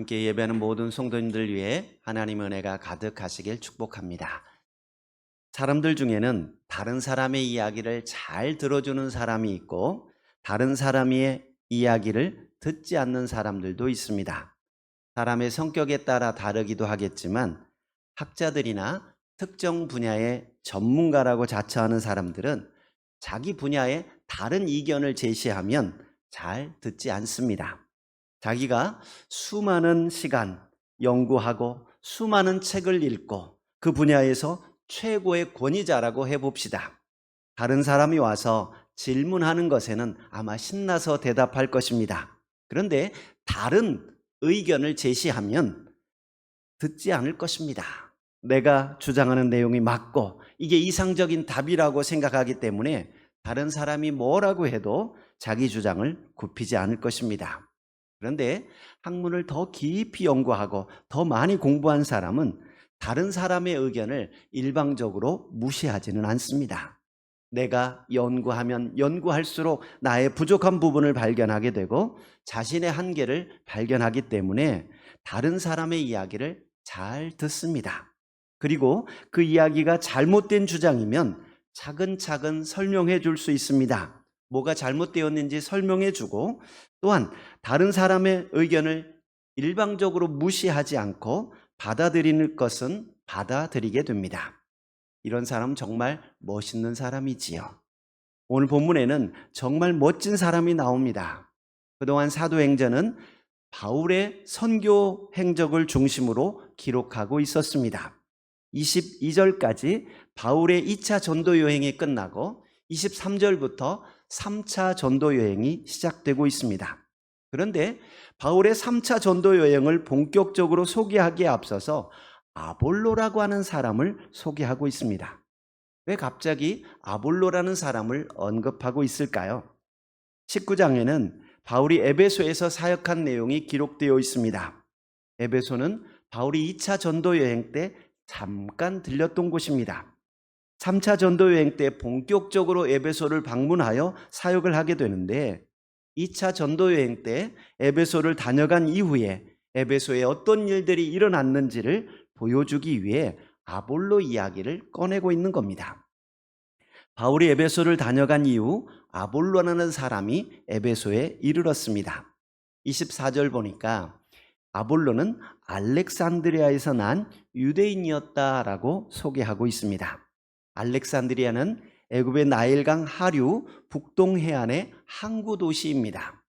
함께 예배하는 모든 성도님들 위해 하나님의 은혜가 가득하시길 축복합니다. 사람들 중에는 다른 사람의 이야기를 잘 들어주는 사람이 있고 다른 사람의 이야기를 듣지 않는 사람들도 있습니다. 사람의 성격에 따라 다르기도 하겠지만 학자들이나 특정 분야의 전문가라고 자처하는 사람들은 자기 분야에 다른 의견을 제시하면 잘 듣지 않습니다. 자기가 수많은 시간 연구하고 수많은 책을 읽고 그 분야에서 최고의 권위자라고 해봅시다. 다른 사람이 와서 질문하는 것에는 아마 신나서 대답할 것입니다. 그런데 다른 의견을 제시하면 듣지 않을 것입니다. 내가 주장하는 내용이 맞고 이게 이상적인 답이라고 생각하기 때문에 다른 사람이 뭐라고 해도 자기 주장을 굽히지 않을 것입니다. 그런데 학문을 더 깊이 연구하고 더 많이 공부한 사람은 다른 사람의 의견을 일방적으로 무시하지는 않습니다. 내가 연구하면 연구할수록 나의 부족한 부분을 발견하게 되고 자신의 한계를 발견하기 때문에 다른 사람의 이야기를 잘 듣습니다. 그리고 그 이야기가 잘못된 주장이면 차근차근 설명해 줄 수 있습니다. 뭐가 잘못되었는지 설명해 주고 또한 다른 사람의 의견을 일방적으로 무시하지 않고 받아들이는 것은 받아들이게 됩니다. 이런 사람은 정말 멋있는 사람이지요. 오늘 본문에는 정말 멋진 사람이 나옵니다. 그동안 사도행전은 바울의 선교 행적을 중심으로 기록하고 있었습니다. 22절까지 바울의 2차 전도 여행이 끝나고 23절부터 3차 전도 여행이 시작되고 있습니다. 그런데 바울의 3차 전도 여행을 본격적으로 소개하기에 앞서서 아볼로라고 하는 사람을 소개하고 있습니다. 왜 갑자기 아볼로라는 사람을 언급하고 있을까요? 19장에는 바울이 에베소에서 사역한 내용이 기록되어 있습니다. 에베소는 바울이 2차 전도 여행 때 잠깐 들렸던 곳입니다. 3차 전도 여행 때 본격적으로 에베소를 방문하여 사역을 하게 되는데 2차 전도 여행 때 에베소를 다녀간 이후에 에베소에 어떤 일들이 일어났는지를 보여주기 위해 아볼로 이야기를 꺼내고 있는 겁니다. 바울이 에베소를 다녀간 이후 아볼로라는 사람이 에베소에 이르렀습니다. 24절 보니까 아볼로는 알렉산드리아에서 난 유대인이었다라고 소개하고 있습니다. 알렉산드리아는 애굽의 나일강 하류 북동 해안의 항구 도시입니다.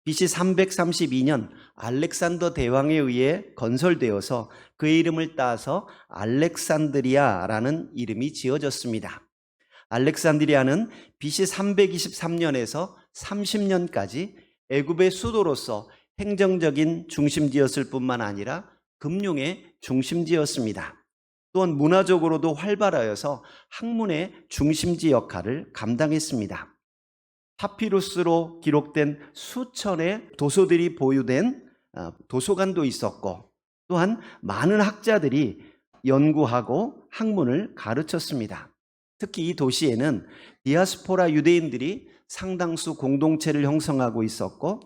BC 332년 알렉산더 대왕에 의해 건설되어서 그의 이름을 따서 알렉산드리아라는 이름이 지어졌습니다. 알렉산드리아는 BC 323년에서 30년까지 애굽의 수도로서 행정적인 중심지였을 뿐만 아니라 금융의 중심지였습니다. 또한 문화적으로도 활발하여서 학문의 중심지 역할을 감당했습니다. 파피루스로 기록된 수천의 도서들이 보유된 도서관도 있었고 또한 많은 학자들이 연구하고 학문을 가르쳤습니다. 특히 이 도시에는 디아스포라 유대인들이 상당수 공동체를 형성하고 있었고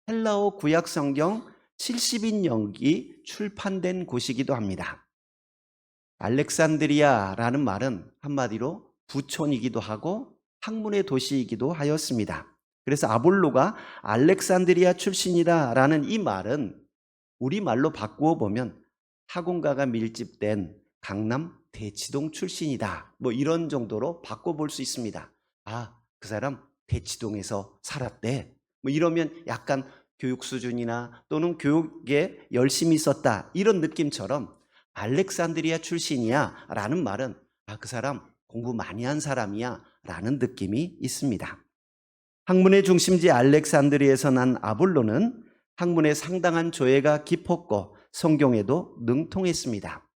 헬라어 구약 성경 70인역이 출판된 곳이기도 합니다. 알렉산드리아라는 말은 한마디로 부촌이기도 하고 학문의 도시이기도 하였습니다. 그래서 아볼로가 알렉산드리아 출신이다라는 이 말은 우리말로 바꾸어 보면 학원가가 밀집된 강남 대치동 출신이다. 뭐 이런 정도로 바꿔볼 수 있습니다. 아, 그 사람 대치동에서 살았대. 뭐 이러면 약간 교육 수준이나 또는 교육에 열심히 있었다. 이런 느낌처럼 알렉산드리아 출신이야 라는 말은 아, 그 사람 공부 많이 한 사람이야 라는 느낌이 있습니다. 학문의 중심지 알렉산드리아에서 난 아볼로는 학문에 상당한 조예가 깊었고 성경에도 능통했습니다.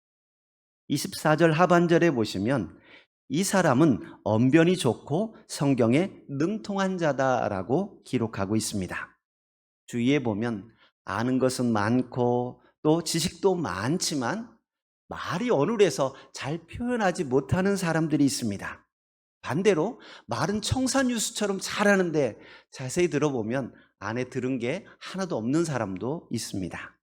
24절 하반절에 보시면 이 사람은 언변이 좋고 성경에 능통한 자다라고 기록하고 있습니다. 주위에 보면 아는 것은 많고 또 지식도 많지만 말이 어눌해서 잘 표현하지 못하는 사람들이 있습니다. 반대로 말은 청산유수처럼 잘하는데 자세히 들어보면 안에 들은 게 하나도 없는 사람도 있습니다.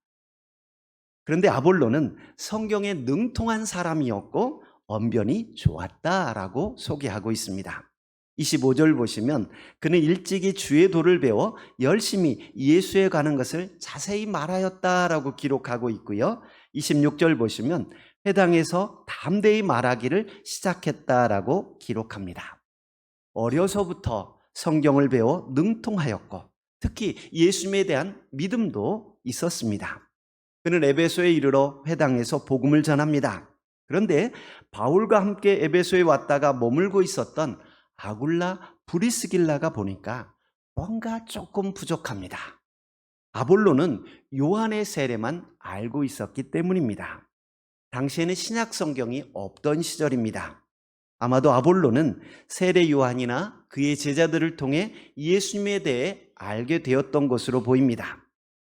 그런데 아볼로는 성경에 능통한 사람이었고 언변이 좋았다라고 소개하고 있습니다. 25절 보시면 그는 일찍이 주의 도를 배워 열심히 예수에 가는 것을 자세히 말하였다라고 기록하고 있고요. 26절 보시면 회당에서 담대히 말하기를 시작했다라고 기록합니다. 어려서부터 성경을 배워 능통하였고 특히 예수님에 대한 믿음도 있었습니다. 그는 에베소에 이르러 회당에서 복음을 전합니다. 그런데 바울과 함께 에베소에 왔다가 머물고 있었던 아굴라 브리스길라가 보니까 뭔가 조금 부족합니다. 아볼로는 요한의 세례만 알고 있었기 때문입니다. 당시에는 신약 성경이 없던 시절입니다. 아마도 아볼로는 세례 요한이나 그의 제자들을 통해 예수님에 대해 알게 되었던 것으로 보입니다.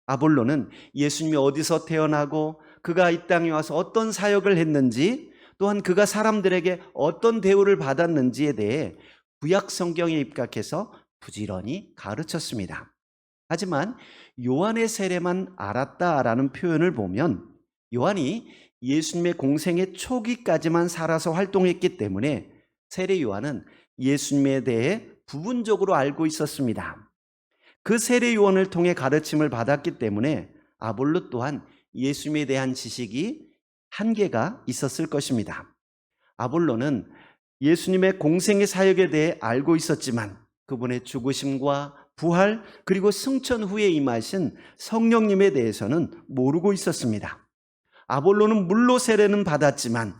아볼로는 예수님이 어디서 태어나고 그가 이 땅에 와서 어떤 사역을 했는지 또한 그가 사람들에게 어떤 대우를 받았는지에 대해 구약 성경에 입각해서 부지런히 가르쳤습니다. 하지만 요한의 세례만 알았다라는 표현을 보면 요한이 예수님의 공생의 초기까지만 살아서 활동했기 때문에 세례 요한은 예수님에 대해 부분적으로 알고 있었습니다. 그 세례 요한을 통해 가르침을 받았기 때문에 아볼로 또한 예수님에 대한 지식이 한계가 있었을 것입니다. 아볼로는 예수님의 공생의 사역에 대해 알고 있었지만 그분의 죽으심과 부활 그리고 승천 후에 임하신 성령님에 대해서는 모르고 있었습니다. 아볼로는 물로 세례는 받았지만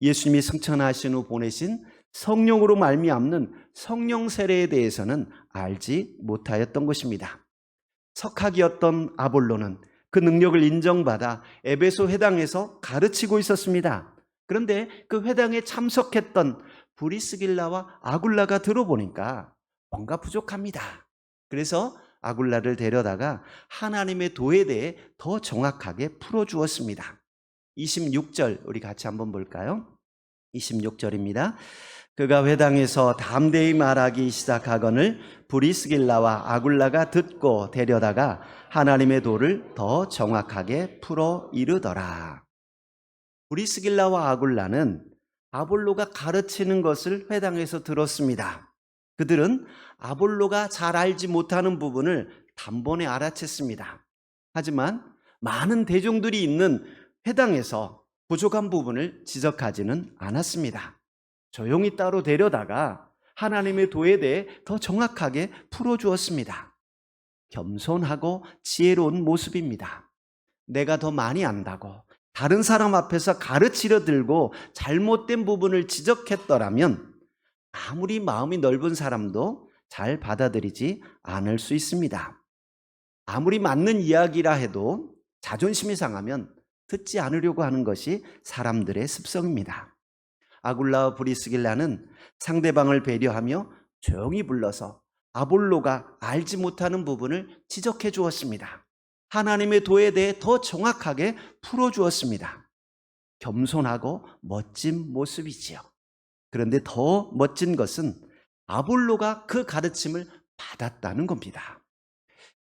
예수님이 승천하신 후 보내신 성령으로 말미암는 성령 세례에 대해서는 알지 못하였던 것입니다. 석학이었던 아볼로는 그 능력을 인정받아 에베소 회당에서 가르치고 있었습니다. 그런데 그 회당에 참석했던 브리스길라와 아굴라가 들어보니까 뭔가 부족합니다. 그래서 아굴라를 데려다가 하나님의 도에 대해 더 정확하게 풀어주었습니다. 26절 우리 같이 한번 볼까요? 26절입니다. 그가 회당에서 담대히 말하기 시작하거늘 브리스길라와 아굴라가 듣고 데려다가 하나님의 도를 더 정확하게 풀어 이르더라. 브리스길라와 아굴라는 아볼로가 가르치는 것을 회당에서 들었습니다. 그들은 아볼로가 잘 알지 못하는 부분을 단번에 알아챘습니다. 하지만 많은 대중들이 있는 회당에서 부족한 부분을 지적하지는 않았습니다. 조용히 따로 데려다가 하나님의 도에 대해 더 정확하게 풀어주었습니다. 겸손하고 지혜로운 모습입니다. 내가 더 많이 안다고 다른 사람 앞에서 가르치려 들고 잘못된 부분을 지적했더라면 아무리 마음이 넓은 사람도 잘 받아들이지 않을 수 있습니다. 아무리 맞는 이야기라 해도 자존심이 상하면 듣지 않으려고 하는 것이 사람들의 습성입니다. 아굴라와 브리스길라는 상대방을 배려하며 조용히 불러서 아볼로가 알지 못하는 부분을 지적해 주었습니다. 하나님의 도에 대해 더 정확하게 풀어주었습니다. 겸손하고 멋진 모습이지요. 그런데 더 멋진 것은 아볼로가 그 가르침을 받았다는 겁니다.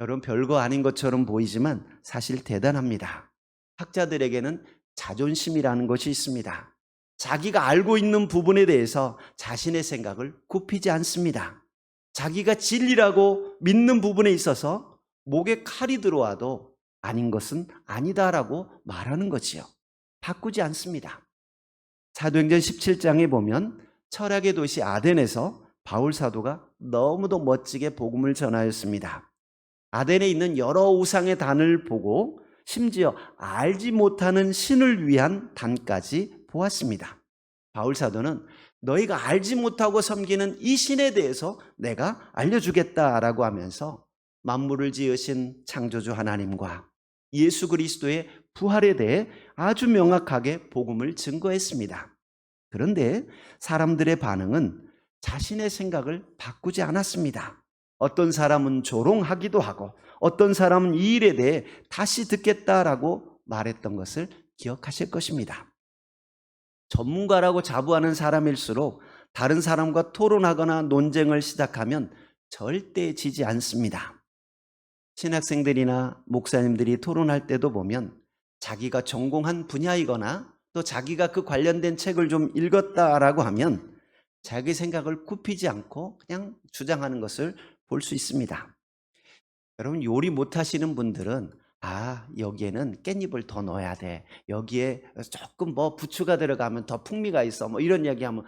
여러분, 별거 아닌 것처럼 보이지만 사실 대단합니다. 학자들에게는 자존심이라는 것이 있습니다. 자기가 알고 있는 부분에 대해서 자신의 생각을 굽히지 않습니다. 자기가 진리라고 믿는 부분에 있어서 목에 칼이 들어와도 아닌 것은 아니다라고 말하는 거지요. 바꾸지 않습니다. 사도행전 17장에 보면 철학의 도시 아덴에서 바울 사도가 너무도 멋지게 복음을 전하였습니다. 아덴에 있는 여러 우상의 단을 보고 심지어 알지 못하는 신을 위한 단까지 보았습니다. 바울 사도는 너희가 알지 못하고 섬기는 이 신에 대해서 내가 알려주겠다라고 하면서 만물을 지으신 창조주 하나님과 예수 그리스도의 부활에 대해 아주 명확하게 복음을 증거했습니다. 그런데 사람들의 반응은 자신의 생각을 바꾸지 않았습니다. 어떤 사람은 조롱하기도 하고 어떤 사람은 이 일에 대해 다시 듣겠다라고 말했던 것을 기억하실 것입니다. 전문가라고 자부하는 사람일수록 다른 사람과 토론하거나 논쟁을 시작하면 절대 지지 않습니다. 신학생들이나 목사님들이 토론할 때도 보면 자기가 전공한 분야이거나 또 자기가 그 관련된 책을 좀 읽었다라고 하면 자기 생각을 굽히지 않고 그냥 주장하는 것을 볼 수 있습니다. 여러분, 요리 못하시는 분들은 여기에는 깻잎을 더 넣어야 돼. 여기에 조금 뭐 부추가 들어가면 더 풍미가 있어. 뭐 이런 이야기하면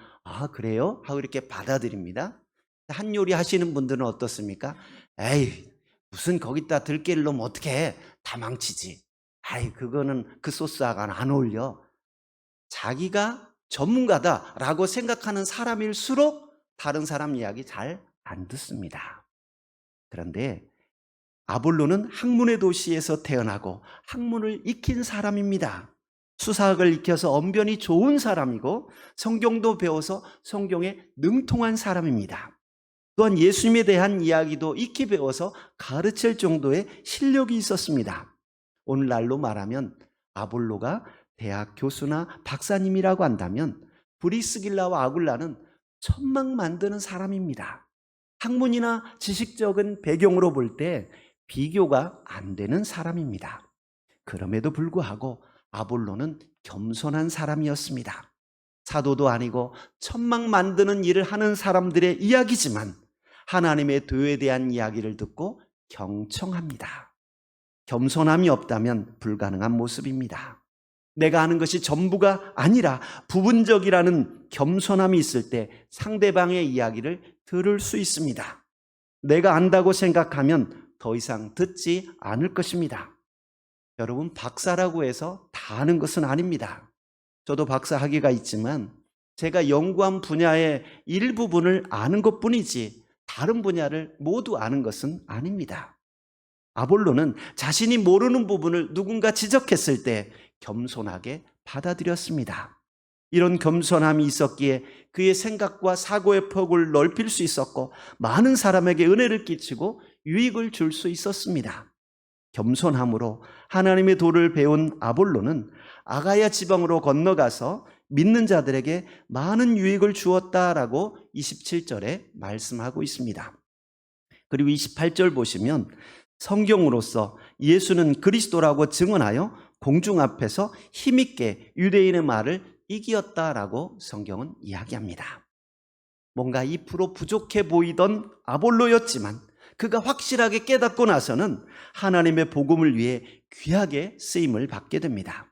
그래요? 하고 이렇게 받아들입니다. 한 요리 하시는 분들은 어떻습니까? 에이, 무슨 거기다 들깨를 넣으면 어떡해? 다 망치지. 그거는 그 소스하고는 안 어울려. 자기가 전문가다라고 생각하는 사람일수록 다른 사람 이야기 잘 안 듣습니다. 그런데 아볼로는 학문의 도시에서 태어나고 학문을 익힌 사람입니다. 수사학을 익혀서 언변이 좋은 사람이고 성경도 배워서 성경에 능통한 사람입니다. 또한 예수님에 대한 이야기도 익히 배워서 가르칠 정도의 실력이 있었습니다. 오늘날로 말하면 아볼로가 대학 교수나 박사님이라고 한다면 브리스길라와 아굴라는 천막 만드는 사람입니다. 학문이나 지식적인 배경으로 볼 때 비교가 안 되는 사람입니다. 그럼에도 불구하고 아볼로는 겸손한 사람이었습니다. 사도도 아니고 천막 만드는 일을 하는 사람들의 이야기지만 하나님의 도에 대한 이야기를 듣고 경청합니다. 겸손함이 없다면 불가능한 모습입니다. 내가 아는 것이 전부가 아니라 부분적이라는 겸손함이 있을 때 상대방의 이야기를 들을 수 있습니다. 내가 안다고 생각하면 더 이상 듣지 않을 것입니다. 여러분, 박사라고 해서 다 아는 것은 아닙니다. 저도 박사 학위가 있지만 제가 연구한 분야의 일부분을 아는 것뿐이지 다른 분야를 모두 아는 것은 아닙니다. 아볼로는 자신이 모르는 부분을 누군가 지적했을 때 겸손하게 받아들였습니다. 이런 겸손함이 있었기에 그의 생각과 사고의 폭을 넓힐 수 있었고 많은 사람에게 은혜를 끼치고 유익을 줄 수 있었습니다. 겸손함으로 하나님의 도를 배운 아볼로는 아가야 지방으로 건너가서 믿는 자들에게 많은 유익을 주었다라고 27절에 말씀하고 있습니다. 그리고 28절 보시면 성경으로서 예수는 그리스도라고 증언하여 공중 앞에서 힘있게 유대인의 말을 이기었다라고 성경은 이야기합니다. 뭔가 2% 부족해 보이던 아볼로였지만 그가 확실하게 깨닫고 나서는 하나님의 복음을 위해 귀하게 쓰임을 받게 됩니다.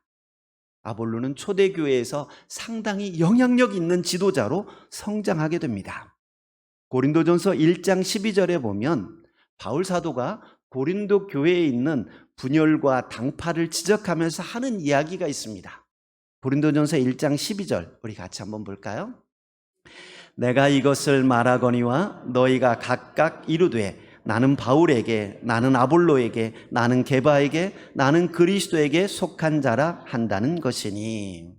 아볼로는 초대교회에서 상당히 영향력 있는 지도자로 성장하게 됩니다. 고린도전서 1장 12절에 보면 바울 사도가 고린도 교회에 있는 분열과 당파를 지적하면서 하는 이야기가 있습니다. 고린도전서 1장 12절 우리 같이 한번 볼까요? 내가 이것을 말하거니와 너희가 각각 이르되 나는 바울에게, 나는 아볼로에게, 나는 게바에게, 나는 그리스도에게 속한 자라 한다는 것이니.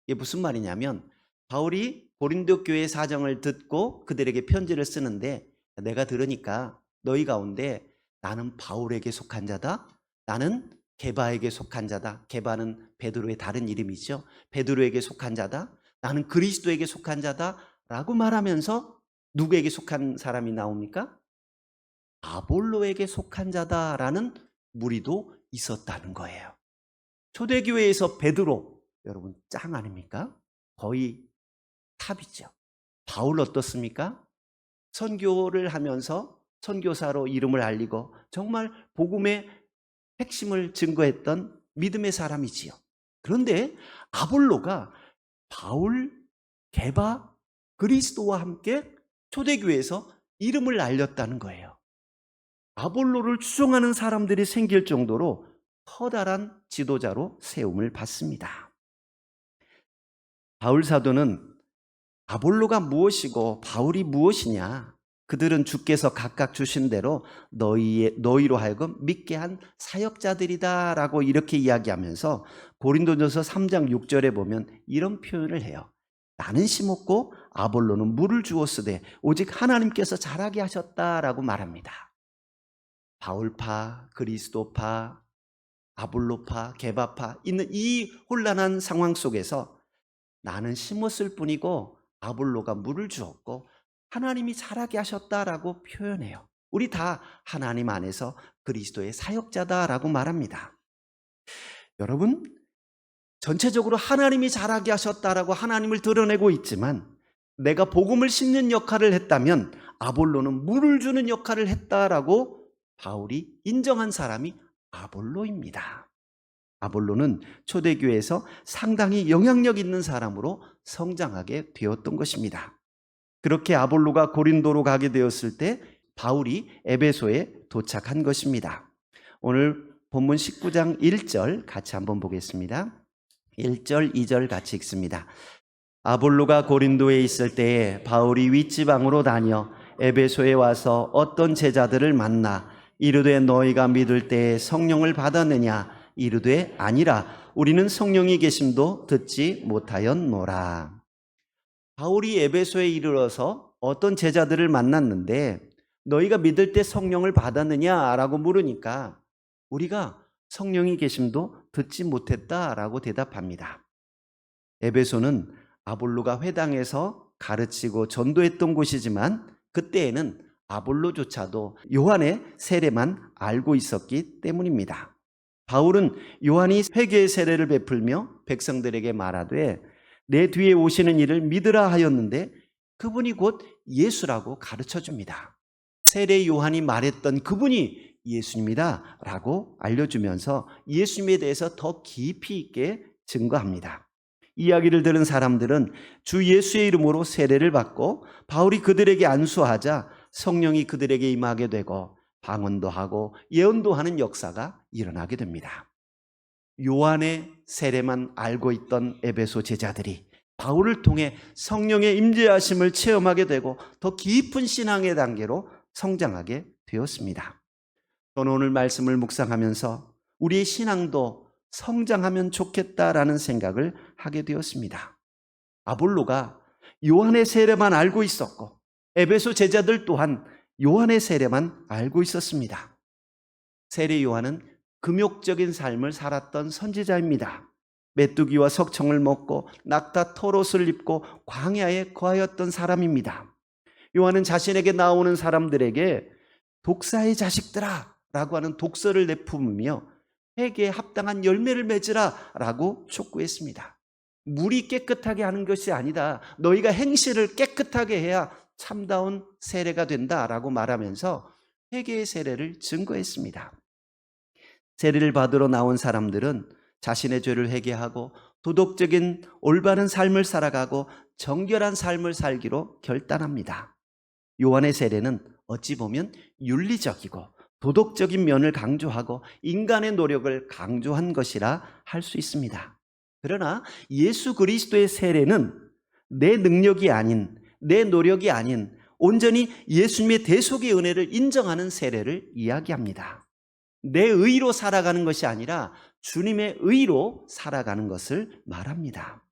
이게 무슨 말이냐면 바울이 고린도 교회의 사정을 듣고 그들에게 편지를 쓰는데 내가 들으니까 너희 가운데 나는 바울에게 속한 자다, 나는 게바에게 속한 자다. 게바는 베드로의 다른 이름이죠. 베드로에게 속한 자다, 나는 그리스도에게 속한 자다 라고 말하면서 누구에게 속한 사람이 나옵니까? 아볼로에게 속한 자다라는 무리도 있었다는 거예요. 초대교회에서 베드로, 여러분 짱 아닙니까? 거의 탑이죠. 바울 어떻습니까? 선교를 하면서 선교사로 이름을 알리고 정말 복음의 핵심을 증거했던 믿음의 사람이지요. 그런데 아볼로가 바울, 게바, 그리스도와 함께 초대교회에서 이름을 알렸다는 거예요. 아볼로를 추종하는 사람들이 생길 정도로 커다란 지도자로 세움을 받습니다. 바울 사도는 아볼로가 무엇이고 바울이 무엇이냐, 그들은 주께서 각각 주신 대로 너희로 하여금 믿게 한 사역자들이다 라고 이렇게 이야기하면서 고린도전서 3장 6절에 보면 이런 표현을 해요. 나는 심었고 아볼로는 물을 주었으되 오직 하나님께서 자라게 하셨다라고 말합니다. 바울파, 그리스도파, 아볼로파, 게바파 있는 이 혼란한 상황 속에서 나는 심었을 뿐이고 아볼로가 물을 주었고 하나님이 자라게 하셨다라고 표현해요. 우리 다 하나님 안에서 그리스도의 사역자다라고 말합니다. 여러분, 전체적으로 하나님이 잘하게 하셨다라고 하나님을 드러내고 있지만 내가 복음을 심는 역할을 했다면 아볼로는 물을 주는 역할을 했다라고 바울이 인정한 사람이 아볼로입니다. 아볼로는 초대교회에서 상당히 영향력 있는 사람으로 성장하게 되었던 것입니다. 그렇게 아볼로가 고린도로 가게 되었을 때 바울이 에베소에 도착한 것입니다. 오늘 본문 19장 1절 같이 한번 보겠습니다. 1절, 2절 같이 읽습니다. 아볼로가 고린도에 있을 때에 바울이 윗지방으로 다녀 에베소에 와서 어떤 제자들을 만나 이르되 너희가 믿을 때에 성령을 받았느냐 이르되 아니라 우리는 성령이 계심도 듣지 못하였노라. 바울이 에베소에 이르러서 어떤 제자들을 만났는데 너희가 믿을 때 성령을 받았느냐라고 물으니까 우리가 성령이 계심도 듣지 못했다라고 대답합니다. 에베소는 아볼로가 회당에서 가르치고 전도했던 곳이지만 그때에는 아볼로조차도 요한의 세례만 알고 있었기 때문입니다. 바울은 요한이 회개의 세례를 베풀며 백성들에게 말하되 내 뒤에 오시는 이를 믿으라 하였는데 그분이 곧 예수라고 가르쳐줍니다. 세례 요한이 말했던 그분이 예수님이다 라고 알려주면서 예수님에 대해서 더 깊이 있게 증거합니다. 이야기를 들은 사람들은 주 예수의 이름으로 세례를 받고 바울이 그들에게 안수하자 성령이 그들에게 임하게 되고 방언도 하고 예언도 하는 역사가 일어나게 됩니다. 요한의 세례만 알고 있던 에베소 제자들이 바울을 통해 성령의 임재하심을 체험하게 되고 더 깊은 신앙의 단계로 성장하게 되었습니다. 저는 오늘 말씀을 묵상하면서 우리의 신앙도 성장하면 좋겠다라는 생각을 하게 되었습니다. 아볼로가 요한의 세례만 알고 있었고 에베소 제자들 또한 요한의 세례만 알고 있었습니다. 세례 요한은 금욕적인 삶을 살았던 선지자입니다. 메뚜기와 석청을 먹고 낙타 털옷을 입고 광야에 거하였던 사람입니다. 요한은 자신에게 나오는 사람들에게 독사의 자식들아 라고 하는 독서를 내뿜으며 회개에 합당한 열매를 맺으라 라고 촉구했습니다. 물이 깨끗하게 하는 것이 아니다. 너희가 행실을 깨끗하게 해야 참다운 세례가 된다라고 말하면서 회개의 세례를 증거했습니다. 세례를 받으러 나온 사람들은 자신의 죄를 회개하고 도덕적인 올바른 삶을 살아가고 정결한 삶을 살기로 결단합니다. 요한의 세례는 어찌 보면 윤리적이고 도덕적인 면을 강조하고 인간의 노력을 강조한 것이라 할 수 있습니다. 그러나 예수 그리스도의 세례는 내 능력이 아닌, 내 노력이 아닌 온전히 예수님의 대속의 은혜를 인정하는 세례를 이야기합니다. 내 의로 살아가는 것이 아니라 주님의 의로 살아가는 것을 말합니다.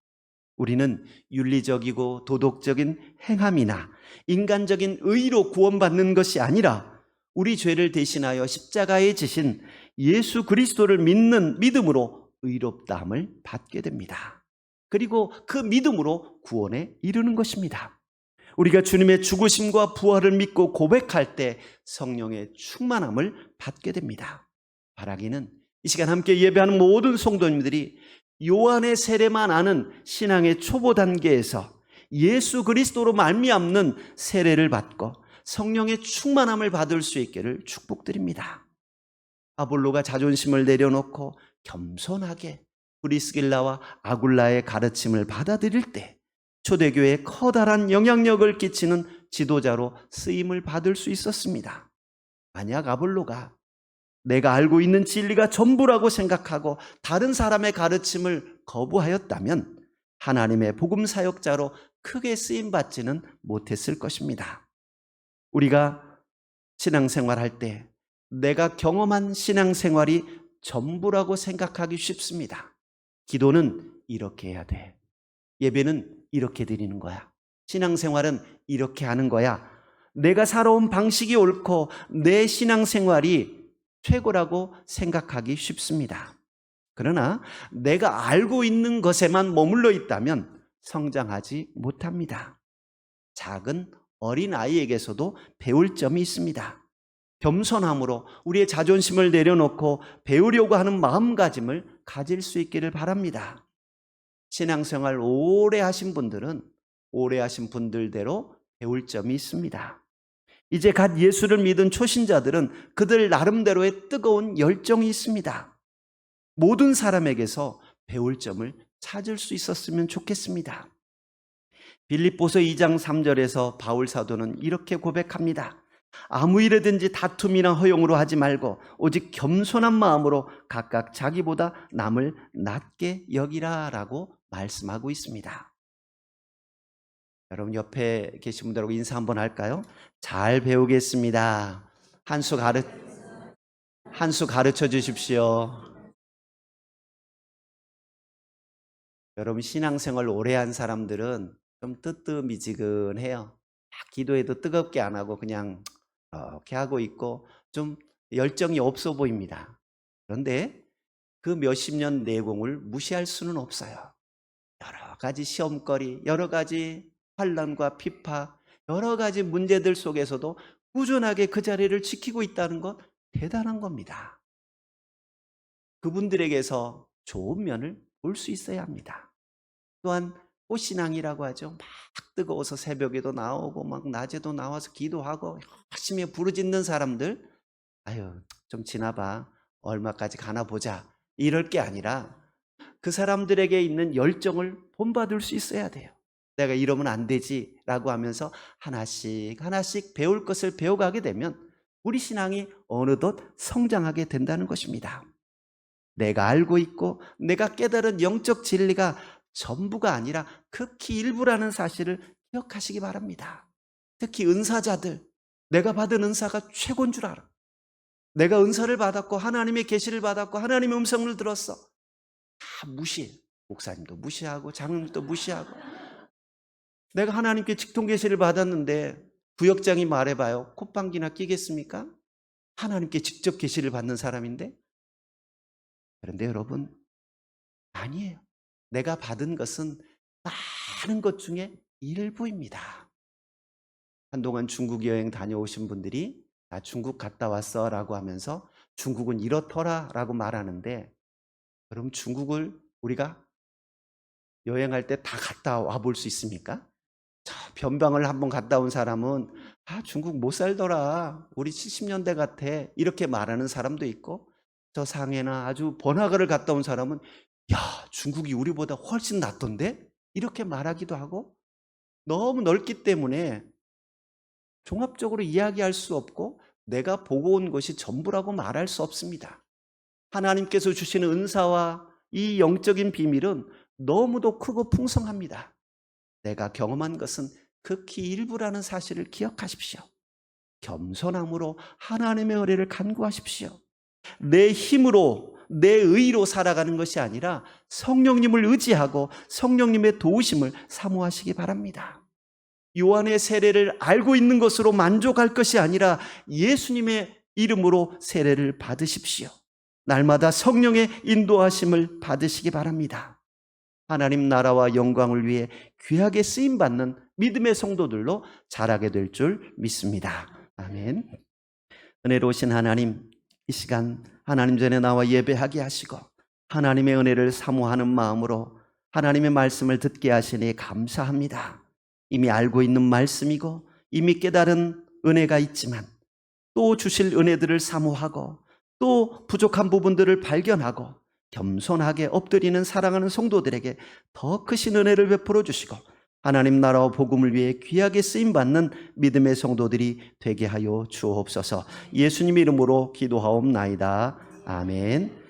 우리는 윤리적이고 도덕적인 행함이나 인간적인 의로 구원받는 것이 아니라 우리 죄를 대신하여 십자가에 지신 예수 그리스도를 믿는 믿음으로 의롭다함을 받게 됩니다. 그리고 그 믿음으로 구원에 이르는 것입니다. 우리가 주님의 죽으심과 부활을 믿고 고백할 때 성령의 충만함을 받게 됩니다. 바라기는 이 시간 함께 예배하는 모든 성도님들이 요한의 세례만 아는 신앙의 초보 단계에서 예수 그리스도로 말미암는 세례를 받고 성령의 충만함을 받을 수 있기를 축복드립니다. 아볼로가 자존심을 내려놓고 겸손하게 브리스길라와 아굴라의 가르침을 받아들일 때 초대교회에 커다란 영향력을 끼치는 지도자로 쓰임을 받을 수 있었습니다. 만약 아볼로가 내가 알고 있는 진리가 전부라고 생각하고 다른 사람의 가르침을 거부하였다면 하나님의 복음 사역자로 크게 쓰임받지는 못했을 것입니다. 우리가 신앙생활할 때 내가 경험한 신앙생활이 전부라고 생각하기 쉽습니다. 기도는 이렇게 해야 돼. 예배는 이렇게 드리는 거야. 신앙생활은 이렇게 하는 거야. 내가 살아온 방식이 옳고 내 신앙생활이 최고라고 생각하기 쉽습니다. 그러나 내가 알고 있는 것에만 머물러 있다면 성장하지 못합니다. 작은 어린아이에게서도 배울 점이 있습니다. 겸손함으로 우리의 자존심을 내려놓고 배우려고 하는 마음가짐을 가질 수 있기를 바랍니다. 신앙생활 오래 하신 분들은 오래 하신 분들대로 배울 점이 있습니다. 이제 갓 예수를 믿은 초신자들은 그들 나름대로의 뜨거운 열정이 있습니다. 모든 사람에게서 배울 점을 찾을 수 있었으면 좋겠습니다. 빌립보서 2장 3절에서 바울 사도는 이렇게 고백합니다. 아무 일에든지 다툼이나 허용으로 하지 말고 오직 겸손한 마음으로 각각 자기보다 남을 낮게 여기라 라고 말씀하고 있습니다. 여러분 옆에 계신 분들하고 인사 한번 할까요? 잘 배우겠습니다. 한 수 가르쳐 주십시오. 여러분 신앙생활 오래 한 사람들은 좀 뜨뜻미지근해요. 기도해도 뜨겁게 안 하고 그냥 이렇게 하고 있고 좀 열정이 없어 보입니다. 그런데 그 몇십 년 내공을 무시할 수는 없어요. 여러 가지 시험거리, 여러 가지 환난과 비파, 여러 가지 문제들 속에서도 꾸준하게 그 자리를 지키고 있다는 것 대단한 겁니다. 그분들에게서 좋은 면을 볼 수 있어야 합니다. 또한 꽃신앙이라고 하죠. 막 뜨거워서 새벽에도 나오고 막 낮에도 나와서 기도하고 열심히 부르짖는 사람들, 아유 좀 지나봐, 얼마까지 가나 보자, 이럴 게 아니라 그 사람들에게 있는 열정을 본받을 수 있어야 돼요. 내가 이러면 안 되지 라고 하면서 하나씩 하나씩 배울 것을 배워가게 되면 우리 신앙이 어느덧 성장하게 된다는 것입니다. 내가 알고 있고 내가 깨달은 영적 진리가 전부가 아니라 극히 일부라는 사실을 기억하시기 바랍니다. 특히 은사자들, 내가 받은 은사가 최고인 줄 알아. 내가 은사를 받았고 하나님의 계시를 받았고 하나님의 음성을 들었어. 다 무시해. 목사님도 무시하고 장로님도 무시하고. 내가 하나님께 직통 계시를 받았는데 구역장이 말해봐요. 콧방귀나 끼겠습니까? 하나님께 직접 계시를 받는 사람인데. 그런데 여러분, 아니에요. 내가 받은 것은 많은 것 중에 일부입니다. 한동안 중국 여행 다녀오신 분들이 나 중국 갔다 왔어 라고 하면서 중국은 이렇더라 라고 말하는데, 그럼 중국을 우리가 여행할 때 다 갔다 와 볼 수 있습니까? 저 변방을 한번 갔다 온 사람은 중국 못 살더라, 우리 70년대 같아, 이렇게 말하는 사람도 있고, 저 상해나 아주 번화가를 갔다 온 사람은 야 중국이 우리보다 훨씬 낫던데, 이렇게 말하기도 하고, 너무 넓기 때문에 종합적으로 이야기할 수 없고 내가 보고 온 것이 전부라고 말할 수 없습니다. 하나님께서 주시는 은사와 이 영적인 비밀은 너무도 크고 풍성합니다. 내가 경험한 것은 극히 일부라는 사실을 기억하십시오. 겸손함으로 하나님의 은혜를 간구하십시오. 내 힘으로 내 의로 살아가는 것이 아니라 성령님을 의지하고 성령님의 도우심을 사모하시기 바랍니다. 요한의 세례를 알고 있는 것으로 만족할 것이 아니라 예수님의 이름으로 세례를 받으십시오. 날마다 성령의 인도하심을 받으시기 바랍니다. 하나님 나라와 영광을 위해 귀하게 쓰임받는 믿음의 성도들로 자라게 될 줄 믿습니다. 아멘. 은혜로우신 하나님, 이 시간 하나님 전에 나와 예배하게 하시고 하나님의 은혜를 사모하는 마음으로 하나님의 말씀을 듣게 하시니 감사합니다. 이미 알고 있는 말씀이고 이미 깨달은 은혜가 있지만 또 주실 은혜들을 사모하고 또 부족한 부분들을 발견하고 겸손하게 엎드리는 사랑하는 성도들에게 더 크신 은혜를 베풀어 주시고 하나님 나라와 복음을 위해 귀하게 쓰임받는 믿음의 성도들이 되게 하여 주옵소서. 예수님 이름으로 기도하옵나이다. 아멘.